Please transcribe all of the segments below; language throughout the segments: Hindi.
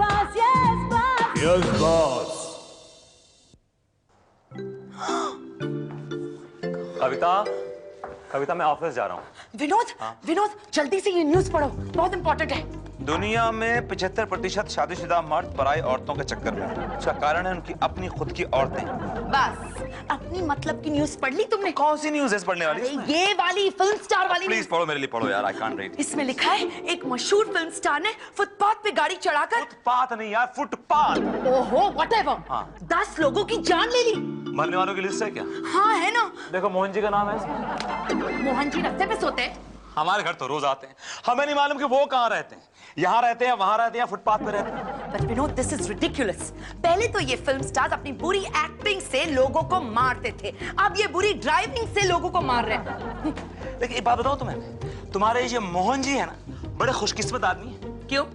boss, yes, boss. Yes, boss. कविता मैं ऑफिस जा रहा हूँ। विनोद जल्दी से ये न्यूज़ पढ़ो, बहुत इंपॉर्टेंट है। दुनिया में 75% शादीशुदा मर्द पराई औरतों के चक्कर में। इसका कारण है उनकी अपनी खुद की औरतें। बस अपनी मतलब की न्यूज़ पढ़ ली तुमने? कौन सी न्यूज़ है पढ़ने वाली? ये वाली फिल्म स्टार वाली। प्लीज पढ़ो, मेरे लिए पढ़ो यार, आई कांट रीड। इसमें लिखा है एक मशहूर फिल्म स्टार ने फुटपाथ पे गाड़ी चढ़ाकर। फुटपाथ नहीं यार, फुटपाथ। ओहो व्हाटएवर। हाँ। 10 लोगों की जान ले ली। मरने वालों की लिस्ट है क्या? हाँ है ना। देखो मोहन जी का नाम है इसमें। मोहन जी रास्ते पे सोते हैं। हमारे घर तो रोज आते हैं, हमें नहीं मालूम कि वो कहाँ रहते हैं। यहाँ रहते हैं, वहां रहते हैं, फुटपाथ पे रहते हैं। But Vinod, this is ridiculous. पहले तो ये फिल्म स्टार्स अपनी बुरी एक्टिंग से लोगों को मारते थे, अब ये बुरी ड्राइविंग से लोगों को मार रहे हैं। लेकिन एक बात बताऊं तुम्हें, तुम्हारे ये मोहन जी है ना, बड़े खुशकिस्मत आदमी है। क्यों?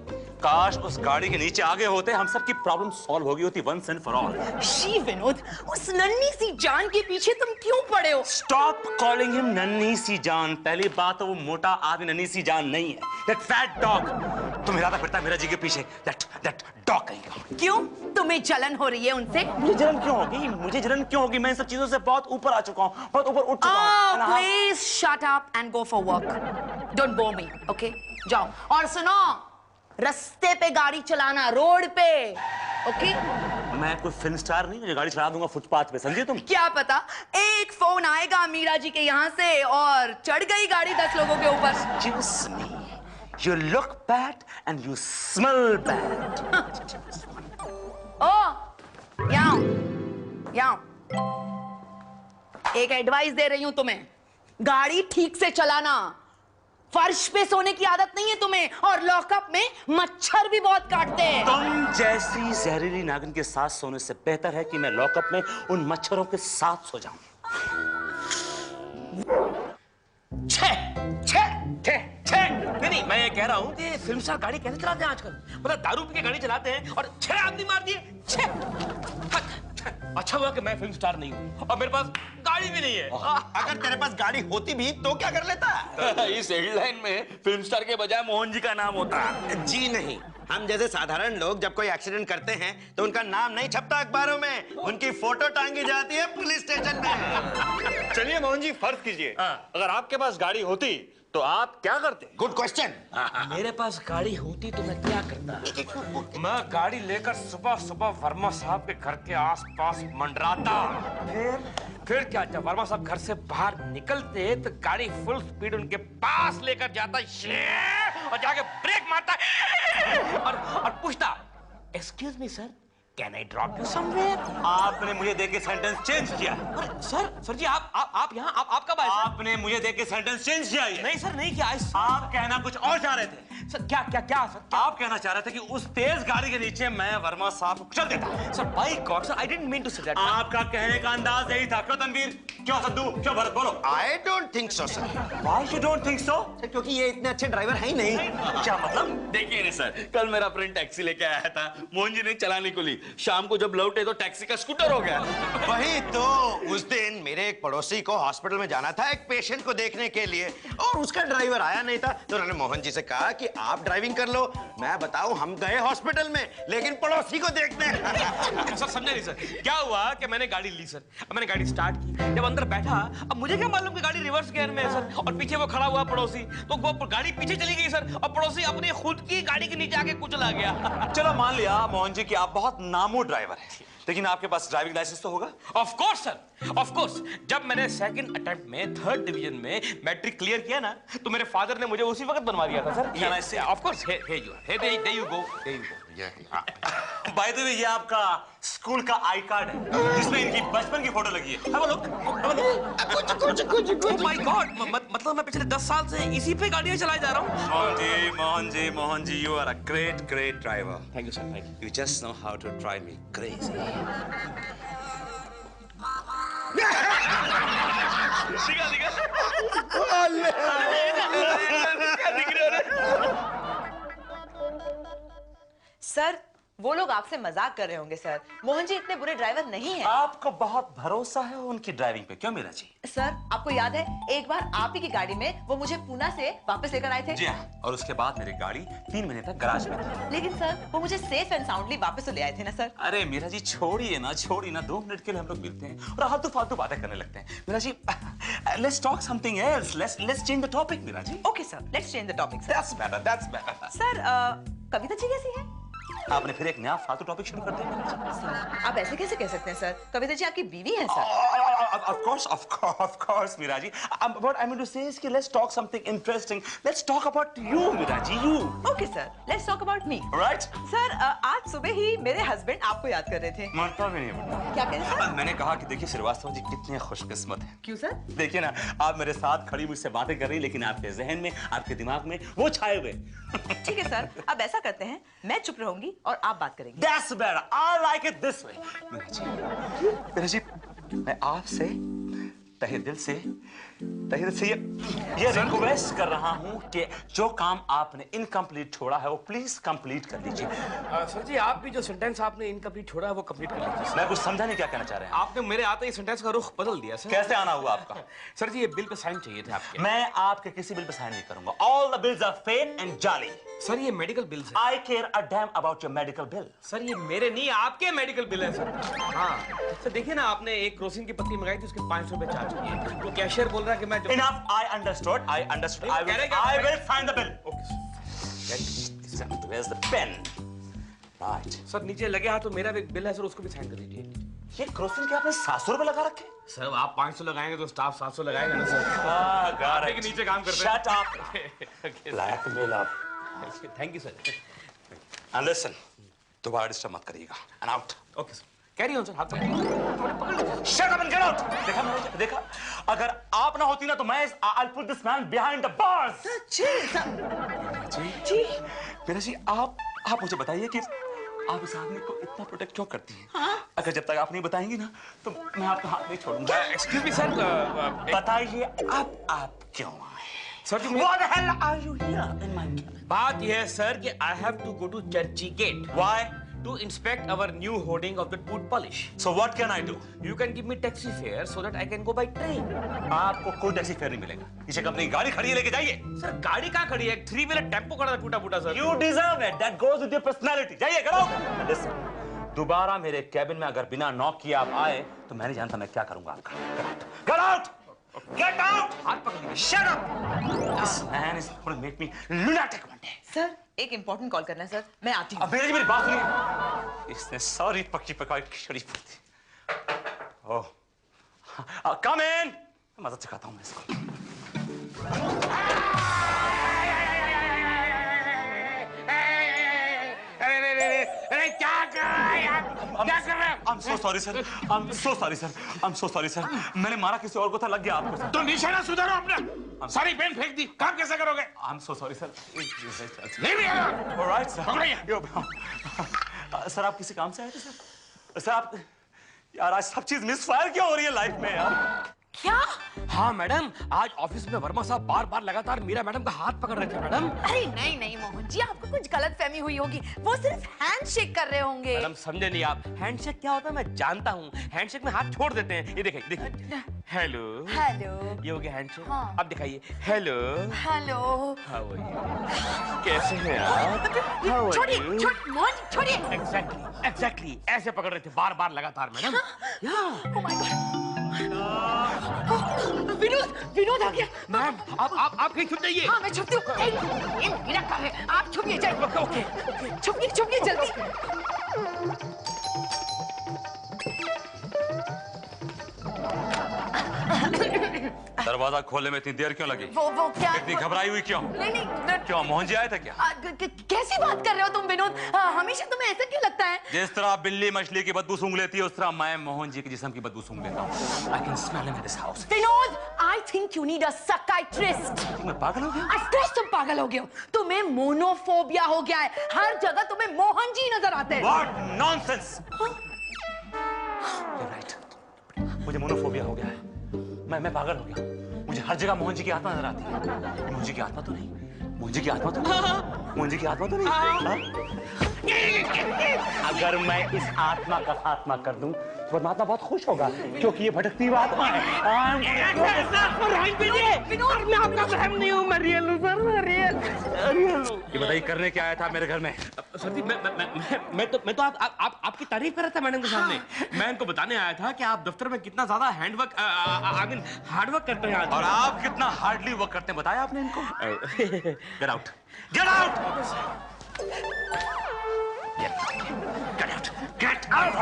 काश उस गाड़ी के नीचे आगे होते, हम सबकी प्रॉब्लम सॉल्व हो गई होती once and for all। She Vinod, उस नन्ही सी जान के पीछे तुम क्यों पड़े हो? Stop calling him नन्ही सी जान। पहली बात तो वो मोटा आदमी नन्ही सी जान नहीं है। That fat dog। तुम हिलाता फिरता मेरा जी के पीछे। That dog कहीं। क्यों? तुम्हें जलन हो रही है उनसे? मुझे जलन क्यों होगी? मुझे जलन क्यों होगी? मैं इन सब चीजों से बहुत ऊपर आ चुका हूँ, बहुत ऊपर उठ चुका हूँ। Please shut up and go for work. Don't bore me, okay? जाओ। और सुनो, रास्ते पे गाड़ी चलाना, रोड पे, ओके? मैं कोई फिल्म स्टार नहीं, मुझे गाड़ी चला दूंगा फुटपाथ पे, समझे तुम? क्या पता, एक फोन आएगा मीरा जी के यहाँ से और चढ़ गई गाड़ी 10 लोगों के ऊपर। Excuse me. You look bad and you smell bad. यहाँ एक एडवाइस दे रही हूँ तुम्हें, गाड़ी ठीक से चलाना। फर्श पे सोने की आदत नहीं है तुम्हें, और लॉकअप में मच्छर भी बहुत काटते हैं। तुम जैसी जहरीली नागिन के साथ सोने से बेहतर है कि मैं लॉकअप में उन मच्छरों के साथ सो जाऊं। नहीं, मैं ये कह रहा हूँ कि फिल्म स्टार गाड़ी कैसे चलाते हैं आजकल? मतलब दारू पी के गाड़ी चलाते हैं और 6 आदमी मार दिए। अच्छा हुआ कि मैं फिल्म स्टार नहीं हूँ और मेरे पास गाड़ी भी नहीं है। अगर तेरे पास गाड़ी होती भी तो क्या कर लेता? इस हेडलाइन में फिल्म स्टार के बजाय मोहन जी का नाम होता। जी नहीं, हम जैसे साधारण लोग जब कोई एक्सीडेंट करते हैं तो उनका नाम नहीं छपता अखबारों में, उनकी फोटो टांगी जाती है पुलिस स्टेशन में। चलिए मोहन जी, फर्ज कीजिए अगर आपके पास गाड़ी होती तो आप क्या करते? Good question. मेरे पास गाड़ी होती तो मैं क्या करता? मैं गाड़ी लेकर सुबह सुबह वर्मा साहब के घर के आसपास मंडराता। फिर क्या, जब वर्मा साहब घर से बाहर निकलते तो गाड़ी फुल स्पीड उनके पास लेकर जाता और जाके ब्रेक मारता और पूछता, excuse me sir, can I drop you somewhere? आपने मुझे देख के सेंटेंस चेंज किया। अरे सर जी, आप यहाँ, आप कब आए? आपने मुझे देख के सेंटेंस चेंज किया। नहीं सर, नहीं किया। आप कहना कुछ और चाह रहे थे। सर क्या सर? आप कहना चाह रहे थे कि उस तेज गाड़ी के नीचे मैं वर्मा साहब को कुचल देता। Sir by God sir, I didn't mean to say that. आपका कहने का अंदाज यही था। क्यों तनवीर, क्यों सद्दू, क्यों भरत, बोलो। I don't think so sir. Why you don't think so? क्योंकि ये इतने अच्छे ड्राइवर है ही नहीं। क्या मतलब? देखिए ना सर, कल मेरा फ्रेंड टैक्सी लेके आया था, मोहन जी ने चलाने को ली, शाम को जब लौटे तो टैक्सी का स्कूटर हो गया। वही तो, उस दिन मेरे एक पड़ोसी को हॉस्पिटल में जाना था एक पेशेंट को देखने के लिए, और उसका ड्राइवर आया नहीं था, तो उन्होंने मोहन जी से कहा कि आप ड्राइविंग कर लो। मैं बताऊं, हम गए हॉस्पिटल में, लेकिन पड़ोसी को देखने। सर समझे नहीं सर, क्या हुआ कि मैंने गाड़ी ली सर, अब मैंने गाड़ी स्टार्ट की, जब अंदर बैठा, अब मुझे क्या मालूम कि गाड़ी रिवर्स गियर में है सर, और पीछे वो खड़ा हुआ पड़ोसी, तो वो गाड़ी पीछे चली गई सर, और पड़ोसी अपनी खुद की गाड़ी के नीचे आके कुचला गया। चलो मान लिया मोहन जी कि आप बहुत नामू ड्राइवर हैं, लेकिन आपके पास ड्राइविंग लाइसेंस तो होगा? Of course sir, of course. जब मैंने सेकंड अटेम्प्ट में 3rd डिवीजन में मैट्रिक क्लियर किया ना, तो मेरे फादर ने मुझे उसी वक्त बनवा दिया था sir. Can I say? Of course, there you go. By the way, ये आपका स्कूल का आई कार्ड है, जिसमें इनकी बचपन की फोटो लगी है। Have a look. Oh my God, मतलब मैं पिछले 10 साल से इसी पे गाड़ियां चलाए जा रहा हूँ। Mohan ji, you are a great driver. Thank you sir, thank you. You just know how to drive me crazy. Sir, वो लोग आपसे मजाक कर रहे होंगे सर। मोहन जी इतने बुरे ड्राइवर नहीं हैं। आपको बहुत भरोसा है उनकी ड्राइविंग पे, क्यों मीरा जी? सर आपको याद है एक बार आप ही की गाड़ी में वो मुझे पूना से वापस लेकर आए थे? जी हाँ, और उसके बाद मेरी गाड़ी 3 महीने तक गैराज में थी। लेकिन सर वो मुझे सेफ एंड साउंडली वापस तो ले आए थे ना सर? अरे मीरा जी छोड़िए ना 2 मिनट के लिए हम लोग मिलते हैं और फालतू फालतू बातें करने लगते हैं। Meera ji let's talk something else, let's change the topic Meera ji. Okay sir, let's change the topic. That's better. Sir Kavita ji कैसी है? आपने फिर एक नया फालतू टॉपिक शुरू कर दिया। सर आप ऐसे कैसे कह सकते हैं सर? कविता जी आपकी बीवी है sir. Of course, Meera ji. What I mean to say is कि let's talk something interesting. Let's talk about you, Meera ji, you. Okay sir, let's talk about me. Right? Sir आज सुबह ही मेरे हस्बैंड आपको याद कर रहे थे। मरता भी नहीं बेटा। क्या कह रहे सर? मैंने कहा कि देखिए श्रीवास्तव जी कितने खुशकिस्मत हैं। क्यों सर? देखिए ना, आप मेरे साथ खड़ी मुझसे बातें कर रही, लेकिन आपके जहन में, आपके दिमाग में वो छाए हुए। ठीक है सर, अब ऐसा करते हैं, मैं चुप रहूंगी और आप बात करेंगे। That's better. I like it this way. Meera ji, मैं आपसे तहे दिल से ये रिक्वेस्ट कर रहा हूँ कि जो काम आपने इनकम्प्लीट छोड़ा है वो प्लीज कंप्लीट कर लीजिए। सर जी आप भी जो सेंटेंस आपने इनकम्प्लीट छोड़ा है वो कंप्लीट कर लीजिए। मैं कुछ समझा नहीं क्या कहना चाह रहे हैं। आपने मेरे आते ही सेंटेंस का रुख बदल दिया सर। कैसे आना हुआ आपका? सर जी ये बिल पे साइन चाहिए थे आपके। मैं आपके किसी बिल पर साइन नहीं करूंगा। All the bills are fake and jolly. Sir ये मेडिकल बिल है। I care a damn about your medical bill. Sir ये मेरे नहीं आपके मेडिकल बिल है सर। हाँ सर देखिए ना, आपने एक क्रोसिन की पत्ती मंगाई थी, उसके 500 रुपए चार्ज किए। वो कैशियर बोल रहा है कि मैं Enough. I understood. I will find the bill. Where's the pen? Right. Sir नीचे लगे हाथ तो मेरा भी बिल है सर, उसको भी साइन कर दीजिए। ये क्रोसिन के आपने 700 रुपए लगा रखे? सर आप 500 लगाएंगे तो स्टाफ 700 लगाएगा ना सर। got के नीचे काम करते हैं। Shut up. Blackmail up. Thank you sir. And listen, दोबारा डिस्टर्ब मत करिएगा। And out. Okay sir, carry on sir, हाथ पकड़। Shut up and get out. देखा, अगर आप ना होती ना तो मैं I'll put this man behind the bars. जी, मेरा जी आप मुझे बताइए कि आप इस आदमी को इतना प्रोटेक्ट क्यों करती हैं? हाँ? अगर जब तक आप नहीं बताएंगी ना तो मैं आपका हाथ नहीं छोड़ूंगा। एक्सक्यूज मी सर, बताइए आप क्यों आए? Sir ji What the hell are you here in my cabin? बात यह है सर कि I have to go to Churchy Gate. Why? To inspect our new hoarding of the boot polish. So what can I do? You can give me taxi fare so that I can go by train. आपको कोई टैक्सी फेयर नहीं मिलेगा। पीछे कंपनी की गाड़ी खड़ी है, लेके जाइए। सर गाड़ी कहाँ खड़ी है? 3 व्हीलर टेम्पो खड़ा था टूटा फूटा sir. You deserve it. That goes with your personality. जाइए, करो। Listen, दोबारा मेरे कैबिन में अगर बिना नॉक किए आप आए तो मैं नहीं जानता मैं क्या करूंगा आपका। Get out! Get out! हाथ पकड़ लीजिए। Shut up! This man is going to make me lunatic one day. Sir एक इम्पोर्टेंट कॉल करना है सर, मैं आती हूँ। अब मेरी बात सुनिए। इसने सारी पक्की पकाई खिचड़ी पड़ी थी। ओह, come in. मदद सिखाता हूँ मैं इसको। अरे क्या कर रहा है यार? क्या कर रहा है? I'm so sorry sir. I'm so sorry sir. मैंने मारा किसी और को था, लग गया आपको सर। तो निशाना सुधारो अपना। सारी पेन फेंक दी, काम कैसे करोगे? I'm so sorry sir. नहीं भी आया। All right sir. पकड़िए। सर आप किसी काम से आए थे सर? सर आप यार आज सब चीज मिसफायर क्यों हो रही है लाइफ में यार? क्या? हाँ मैडम, आज ऑफिस में वर्मा साहब बार-बार लगातार मीरा मैडम का हाथ पकड़ रहे थे मैडम। अरे नहीं मोहन जी, आपको कुछ गलतफहमी हुई होगी। वो सिर्फ हैंडशेक कर रहे होंगे। मैडम समझे नहीं आप, हैंडशेक क्या होता है मैं जानता हूँ। हैंडशेक में हाथ छोड़ देते हैं। ये देखिए हेलो हेलो। ये हो गया हैंडशेक। हाँ। अब दिखाइए hello hello. How are you? कैसे हैं आप? छोड़िए मोहन, छोड़िए। एग्जैक्टली ऐसे पकड़ रहे थे बार-बार लगातार madam. Oh my god. Vinod आ गया। मैम आप कहीं छुप जाइए। हाँ मैं छुपती हूँ। ये मेरा काम है, आप छुपिए जाइए। ओके छुपिए जल्दी। दरवाजा खोलने में इतनी देर क्यों लगी? वो क्या? इतनी घबराई हुई क्यों? नहीं क्यों मोहन जी आए थे क्या? कैसी बात कर रहे हो तुम विनोद? हमेशा तुम्हें ऐसा क्यों लगता है? जिस तरह बिल्ली मछली की बदबू सूंघ लेती है उस तरह मैं मोहन जी के जिस्म की बदबू सूंघ लेता हूँ। I can smell him in this house. Vinod, I think you need a psychiatrist. मैं पागल हो गया? Of course तुम पागल हो गए हो। तुम्हें मोनोफोबिया हो गया है। हर जगह तुम्हें मोहन जी नजर आते हैं। What nonsense! You're right. मुझे मोनोफोबिया हो गया है। मैं पागल हो गया। मुझे हर जगह मोहन जी की आत्मा नजर आती है। मोहन जी की आत्मा तो नहीं। मोहन जी की आत्मा तो नहीं। मोहन जी की आत्मा तो नहीं। अगर मैं इस आत्मा का खात्मा कर दूं तो परमात्मा बहुत खुश होगा, क्योंकि ये भटकती हुई आत्मा है। मैं आपका बहन नहीं हूँ, मैं रियल हूँ सर, मैं रियल हूँ। ये बताइए करने क्या आया था मेरे घर में? सर जी मैं तो आपकी तारीफ कर रहा था मैडम के सामने। मैं इनको बताने आया था कि आप दफ्तर में कितना ज्यादा हैंडवर्क हार्डवर्क करते हैं और आप कितना हार्डली वर्क करते हैं बताया आपने इनको? Get out, get out, get out, get out,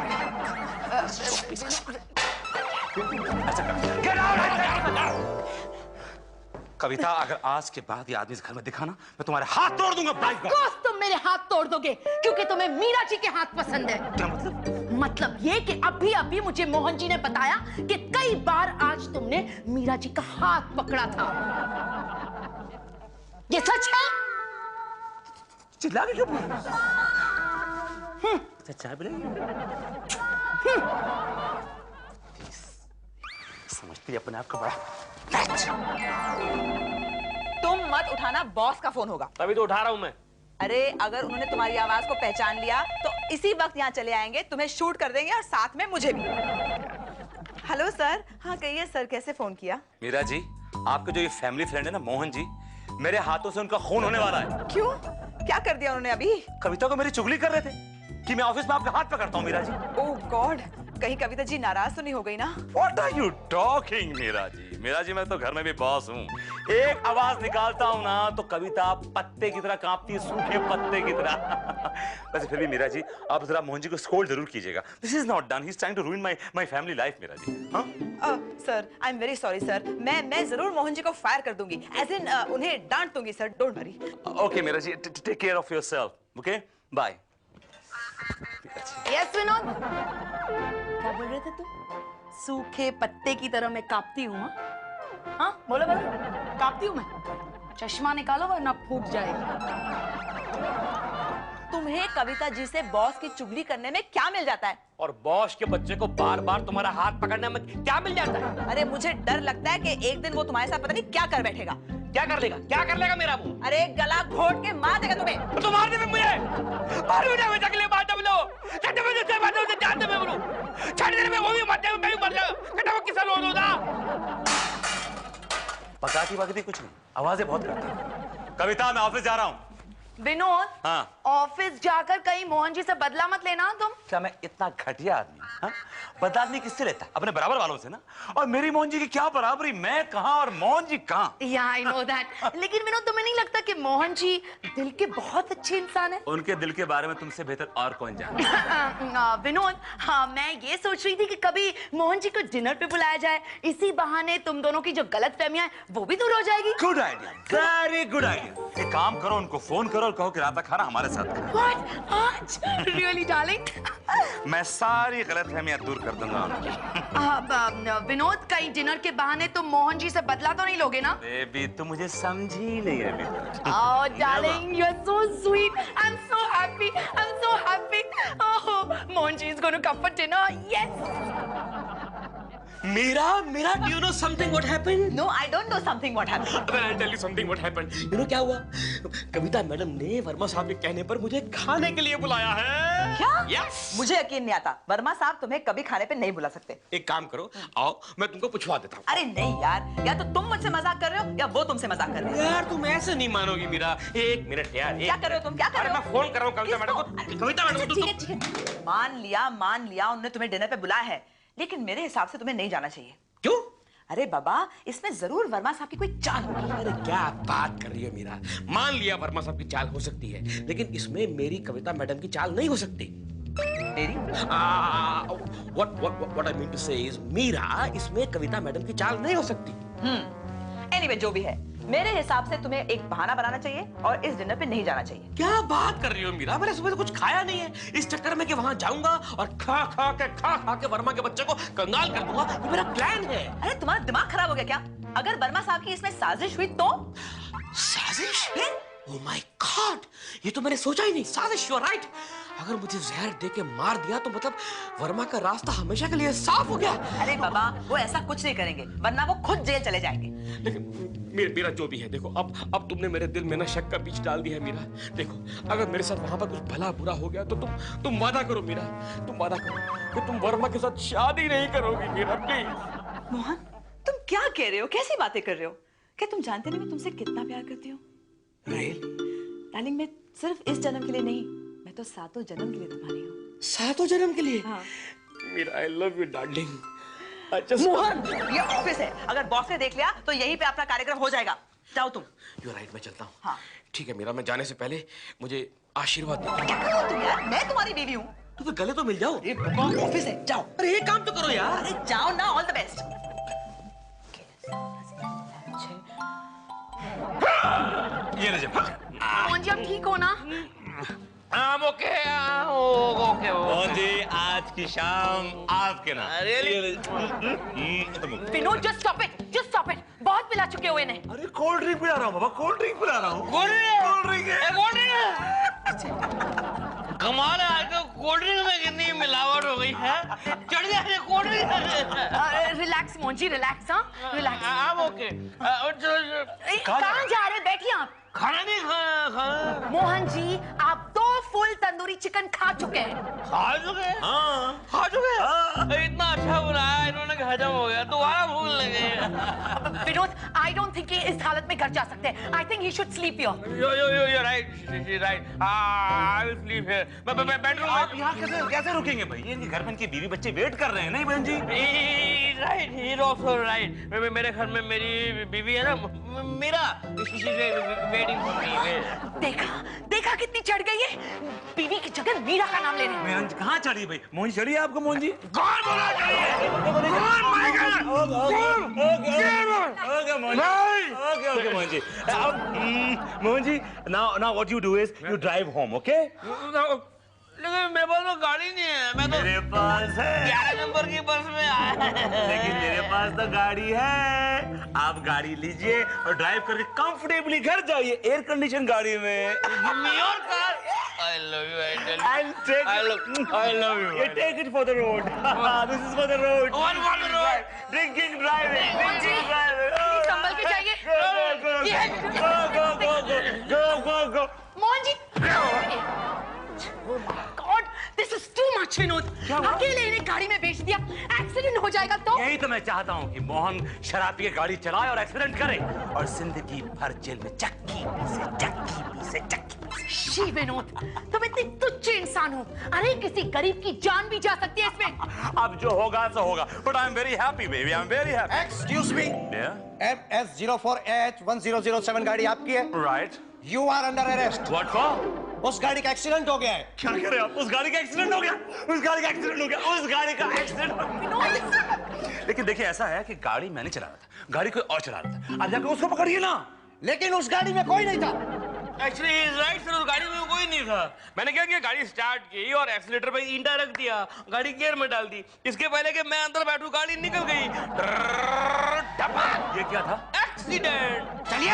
get out. Kavita, अगर आज के बाद ये आदमी इस घर में दिखा ना, मैं तुम्हारे हाथ तोड़ दूंगा। कोस तुम मेरे हाथ तोड़ दोगे क्योंकि तुम्हें मीरा जी के हाथ पसंद है। क्या मतलब? मतलब ये कि अभी मुझे मोहन जी ने बताया कि कई बार आज तुमने मीरा जी का हाथ पकड़ा था। ये सच है? चिल्ला के क्यों बोल रही हो? चाय पिलाएंगे? समझती है अपने आप को बड़ा। तुम मत उठाना, बॉस का फोन होगा। तभी तो उठा रहा हूँ मैं। अरे अगर उन्होंने तुम्हारी आवाज को पहचान लिया तो इसी वक्त यहाँ चले आएंगे, तुम्हें शूट कर देंगे और साथ में मुझे भी। Hello sir. हाँ कहिए सर, कैसे फोन किया? मीरा जी, आपके जो ये फैमिली फ्रेंड है ना मोहन जी, मेरे हाथों से उनका खून होने वाला है। क्यों? क्या कर दिया उन्होंने अभी? कविता को मेरी चुगली कर रहे थे कि मैं ऑफिस में आपका हाथ पकड़ता हूँ। मीरा जी, ओह गॉड, कहीं कविता जी नाराज तो नहीं हो गई ना? What are you talking, Meera ji? Meera ji, मैं तो घर में भी बॉस हूँ। एक आवाज निकालता हूँ ना तो कविता पत्ते की तरह कांपती है, सूखे पत्ते की तरह। वैसे फिर भी मीरा जी, आप जरा मोहन जी को स्कोल्ड जरूर कीजिएगा। This is not done. He's trying to ruin my family life, Meera ji. हाँ? Sir, I am very sorry sir. मैं जरूर मोहन जी को फायर कर दूंगी, एज इन उन्हें डांट दूंगी sir, don't worry. Okay, Meera ji, take care of yourself. Okay? Bye. Yes Vinod, क्या बोल रहे थे तुम? सूखे पत्ते की तरह मैं कांपती हूँ। हाँ बोलो बोलो, कांपती हूँ मैं? चश्मा निकालो वरना फूट जाएगा। तुम्हें कविता जी से बॉस की चुगली करने में क्या मिल जाता है? और बॉस के बच्चे को बार बार तुम्हारा हाथ पकड़ने में क्या मिल जाता है? अरे मुझे डर लगता है कि एक दिन वो तुम्हारे साथ पता नहीं क्या कर बैठेगा। क्या कर लेगा? क्या कर लेगा मेरा वो? अरे गला घोट के मार देगा तुम्हें। तो मार दे मुझे, मार मुझे, मैं जगले मार दे बोलो, छठ बजे से मार दे, जान दे मैं बोलो, छठ दिन में वो भी मर जाए, मैं भी मर जाऊं, कटा वो किसा लो दो ना। पकाती कुछ नहीं, आवाजें बहुत करती हैं। कविता, मैं ऑफिस जा रहा हूँ। विनोद, हाँ। ऑफिस जाकर कहीं मोहन जी से बदला मत लेना तुम। क्या मैं इतना घटिया आदमी? हाँ? बदला आदमी किससे लेता? अपने बराबर वालों से ना। और मेरी मोहन जी की क्या बराबरी, मैं कहाँ और मोहन जी कहाँ? Yeah, I know that. लेकिन विनोद, तुम्हें नहीं लगता कि मोहन जी दिल के बहुत अच्छे इंसान है? उनके दिल के बारे में तुमसे बेहतर और कौन जाने? विनोद, हाँ मैं ये सोच रही थी कि कभी मोहन जी को डिनर पे बुलाया जाए, इसी बहाने तुम दोनों की जो गलतफहमियां हैं वो भी दूर हो जाएगी। Good idea, very good idea. एक काम करो, उनको फोन करो और कहो कि रात का खाना हमारे साथ खाओ। What? आज? Really, darling? मैं सारी गलतफहमियां दूर कर दूंगा उनकी। विनोद, कहीं डिनर के बहाने तुम मोहन जी से बदला तो नहीं लोगे ना? बेबी, तुम मुझे समझी नहीं अभी तक। Oh, darling, you're so sweet. I'm so happy. I'm so happy. Oh, Mohan ji is going to come for dinner. Yes. Mira, do you know something what happened? No, I don't know something what happened. I'll tell you something what happened. You know क्या हुआ? कविता मैडम ने वर्मा साहब के कहने पर मुझे खाने के लिए बुलाया है। क्या? Yes. मुझे यकीन नहीं आता, वर्मा साहब तुम्हें कभी खाने पे नहीं बुला सकते। एक काम करो, आओ मैं तुमको पूछवा देता हूँ। अरे नहीं यार, या तो तुम मुझसे मजाक कर रहे हो या वो तुमसे मजाक कर रहे हो। यार तुम ऐसे नहीं मानोगी मीरा। एक मिनट यार। क्या कर रहे हो तुम? क्या कर रहे हो? मैं फोन कर रहा हूँ कविता मैडम को। कविता मैडम को। ठीक है। मान लिया उन्होंने तुम्हें डिनर पे बुलाया है, लेकिन मेरे हिसाब से तुम्हें नहीं जाना चाहिए। क्यों? अरे बाबा, इसमें जरूर वर्मा साहब की कोई चाल होगी। अरे क्या बात कर रही हो मीरा? मान लिया वर्मा साहब की चाल हो सकती है, लेकिन इसमें मेरी कविता मैडम की चाल नहीं हो सकती। मेरी? What I mean to say is, Meera, इसमें कविता मैडम की चाल नहीं हो सकती। Anyway, जो भी है, मेरे हिसाब से तुम्हें एक बहाना बनाना चाहिए और इस डिनर पे नहीं जाना चाहिए। क्या बात कर रही हो मीरा? मैंने सुबह से कुछ खाया नहीं है, इस चक्कर में कि वहां जाऊंगा और खा के वर्मा के बच्चे को कंगाल कर दूंगा, ये मेरा प्लान है। अरे तुम्हारा दिमाग खराब हो गया क्या? अगर वर्मा साहब की इसमें साजिश हुई तो? साजिश? ओह माय गॉड, ये तो मैंने सोचा ही नहीं। साजिश, यू आर राइट। अगर मुझे जहर दे के मार दिया तो मतलब वर्मा का रास्ता हमेशा के लिए साफ हो गया। अरे बाबा, वो ऐसा कुछ नहीं करेंगे, वरना वो खुद जेल चले जाएंगे। लेकिन मेरा जो भी है, देखो अब तुमने मेरे दिल में ना शक का बीज डाल दिया है मीरा। देखो, अगर मेरे साथ वहां पर कुछ भला बुरा हो गया तो तुम वादा करो मीरा, तुम वादा करो कि तुम वर्मा के साथ शादी नहीं करोगी मीरा, प्लीज। मोहन, तुम क्या कह रहे हो? कैसी बातें कर रहे हो? क्या तुम जानते नहीं मैं तुमसे कितना प्यार करती हूँ? डार्लिंग, मैं सिर्फ इस जन्म के लिए नहीं, मैं तो 7 जन्म के लिए तुम्हारी हूँ। 7 जन्म के लिए? हाँ। Meera, I love you darling. Mohan, ये ऑफिस है, अगर बॉस ने देख लिया तो यहीं पे अपना कार्यक्रम हो जाएगा। जाओ तुम। यू राइट, मैं चलता हूँ। हाँ। ठीक है मीरा, मैं जाने से पहले मुझे आशीर्वाद दे। क्या कर रहे हो तुम यार? मैं तुम्हारी बीवी हूँ। तो फिर गले तो मिल जाओ। ये ऑफिस है, जाओ। अरे एक काम तो करो यार। अरे जाओ ना, ऑल द बेस्ट। ये ले जा। मोहन जी, आप ठीक हो ना? Okay okay. मोहन जी, आज की शाम आपके नाम। Vinod, just stop it, just stop it. बहुत पिला चुके हो इन्हें। अरे कोल्ड ड्रिंक पिला रहा हूँ बाबा, कोल्ड ड्रिंक पिला रहा हूँ। कोल्ड ड्रिंक कमाल है, आज तो कोल्ड ड्रिंक में कितनी मिलावट हो गई है। चढ़ गया cold drink. Relax Mohan ji, relax. हाँ, रिलैक्स। आप ओके। कहाँ जा रहे? बैठिए आप। खाना नहीं खाना। मोहन जी, आप 2 फुल तंदूरी चिकन खा चुके हैं। खा चुके? हाँ। खा चुके? इतना अच्छा बनाया इन्होंने कि हजम हो गया, दोबारा भूख लगे। विनोद, आई डोंट थिंक इस हालत में घर जा सकते हैं। I think he should sleep here. You're right. I will sleep here. Bedroom में। आप यहाँ कैसे रुकेंगे भाई? इनके घर में इनके बीवी बच्चे वेट कर रहे हैं, नहीं बहन जी? Right, he's also right. मेरे घर में मेरी बीवी है ना, Meera, she's waiting for me. देखा कितनी चढ़ गई है? बीवी की जगह मीरा का नाम ले रही है। बहन जी कहाँ चढ़ी भाई? मोहन चढ़ी है आपको मोहन जी? कौन बोला चाहिए? Okay, Mohan ji. Mohan ji, now what you do is you drive home, okay? लेकिन मेरे पास तो गाड़ी नहीं है, मैं तो मेरे पास है। 11 नंबर की बस में आया। लेकिन मेरे पास तो गाड़ी है। आप गाड़ी लीजिए और ड्राइव करके कंफर्टेबली घर जाइए, एयर कंडीशन गाड़ी में। Your car. I love you. I love you. You take it for the road. This is for the road. One for the road. Drinking, driving. Mohan ji, Drinking, driving. Please संभल के जाइए। Go. Mohan ji, god, this is too much Vinod. अकेले इन्हें गाड़ी में बेच दिया, एक्सीडेंट हो जाएगा तो? यही तो मैं चाहता हूँ कि मोहन शराब पी के गाड़ी चलाए और एक्सीडेंट करे और जिंदगी भर जेल में चक्की पीसे। शी विनोद, तुम इतने तुच्छ इंसान हो। अरे किसी गरीब की जान भी जा सकती है इसमें। अब जो होगा सो होगा, but I am very happy baby, I am very happy. Excuse me. MS04H1007 गाड़ी आपकी है? Right. You are under arrest. What for? उस गाड़ी का एक्सीडेंट हो गया है। क्या कह रहे हैं आप? उस गाड़ी का एक्सीडेंट हो गया। लेकिन देखिए, ऐसा है कि गाड़ी मैंने चला रहा था, गाड़ी कोई और चला रहा था। आप जाकर उसको पकड़िए ना। लेकिन उस गाड़ी में कोई नहीं था। Actually, he is right, sir. उस गाड़ी में कोई नहीं था। मैंने क्या किया, गाड़ी स्टार्ट की और एक्सीलेटर पे ईंटा रख दिया, गाड़ी गियर में डाल दी। इसके पहले कि मैं अंदर बैठूं, गाड़ी निकल गई। ये क्या था? एक्सीडेंट। चलिए।